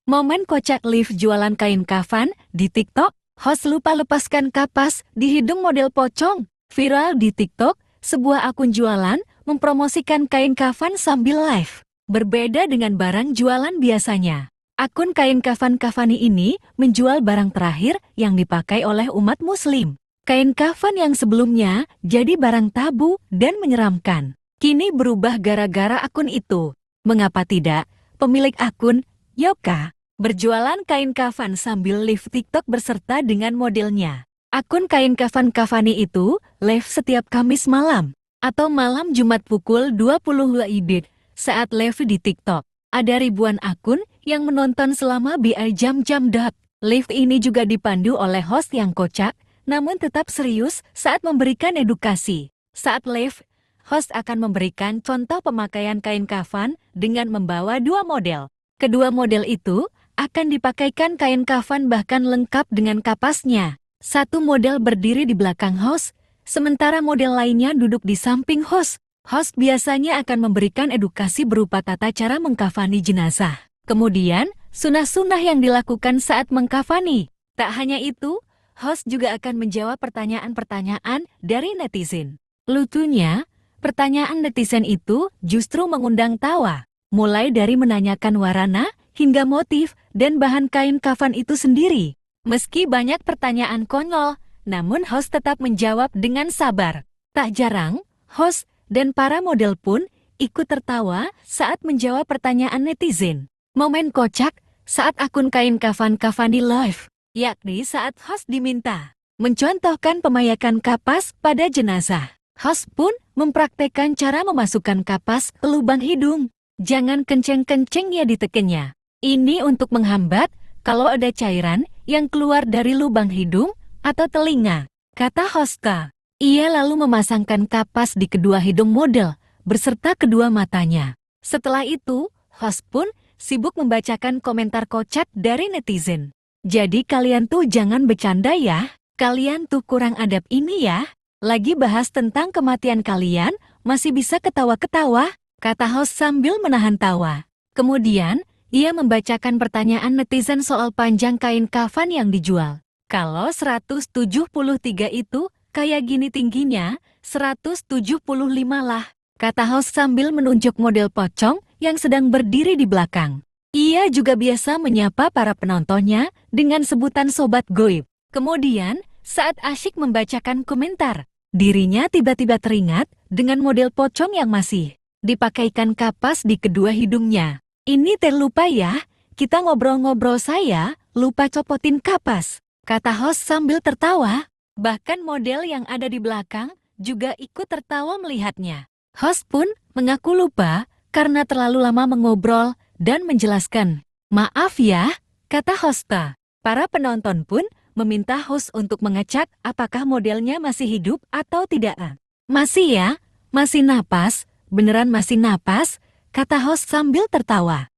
Momen kocak live jualan kain kafan di TikTok, host lupa lepaskan kapas di hidung model pocong. Viral di TikTok, sebuah akun jualan mempromosikan kain kafan sambil live. Berbeda dengan barang jualan biasanya. Akun kain kafan Kafani ini menjual barang terakhir yang dipakai oleh umat muslim. Kain kafan yang sebelumnya jadi barang tabu dan menyeramkan. Kini berubah gara-gara akun itu. Mengapa tidak? Pemilik akun, Yoka, berjualan kain kafan sambil live TikTok beserta dengan modelnya. Akun kain kafan Kafani itu live setiap Kamis malam atau malam Jumat pukul 20 WIB. Saat live di TikTok, ada ribuan akun yang menonton selama jam-jam. Live ini juga dipandu oleh host yang kocak, namun tetap serius saat memberikan edukasi. Saat live, host akan memberikan contoh pemakaian kain kafan dengan membawa dua model. Kedua model itu akan dipakaikan kain kafan bahkan lengkap dengan kapasnya. Satu model berdiri di belakang host, sementara model lainnya duduk di samping host. Host biasanya akan memberikan edukasi berupa tata cara mengkafani jenazah. Kemudian, sunah-sunah yang dilakukan saat mengkafani. Tak hanya itu, host juga akan menjawab pertanyaan-pertanyaan dari netizen. Lucunya, pertanyaan netizen itu justru mengundang tawa. Mulai dari menanyakan warna, hingga motif, dan bahan kain kafan itu sendiri. Meski banyak pertanyaan konyol, namun host tetap menjawab dengan sabar. Tak jarang, host dan para model pun ikut tertawa saat menjawab pertanyaan netizen. Momen kocak saat akun kain kafan Kafani live, yakni saat host diminta mencontohkan pemayakan kapas pada jenazah. Host pun mempraktekkan cara memasukkan kapas ke lubang hidung. Jangan kenceng-kenceng ya ditekennya. Ini untuk menghambat kalau ada cairan yang keluar dari lubang hidung atau telinga, kata hostka. Ia lalu memasangkan kapas di kedua hidung model beserta kedua matanya. Setelah itu, host pun sibuk membacakan komentar kocak dari netizen. Jadi kalian tuh jangan bercanda ya. Kalian tuh kurang adab ini ya. Lagi bahas tentang kematian kalian, masih bisa ketawa-ketawa, kata host sambil menahan tawa. Kemudian, ia membacakan pertanyaan netizen soal panjang kain kafan yang dijual. Kalau 173 itu, kayak gini tingginya, 175 lah, kata host sambil menunjuk model pocong yang sedang berdiri di belakang. Ia juga biasa menyapa para penontonnya dengan sebutan sobat goib. Kemudian, saat asyik membacakan komentar, dirinya tiba-tiba teringat dengan model pocong yang masih dipakaikan kapas di kedua hidungnya. Ini terlupa ya, kita ngobrol-ngobrol saya lupa copotin kapas, kata host sambil tertawa. Bahkan model yang ada di belakang juga ikut tertawa melihatnya. Host pun mengaku lupa karena terlalu lama mengobrol dan menjelaskan. Maaf ya, kata hostka. Para penonton pun meminta host untuk mengecek apakah modelnya masih hidup atau tidak. Masih ya, masih napas, beneran masih napas, kata host sambil tertawa.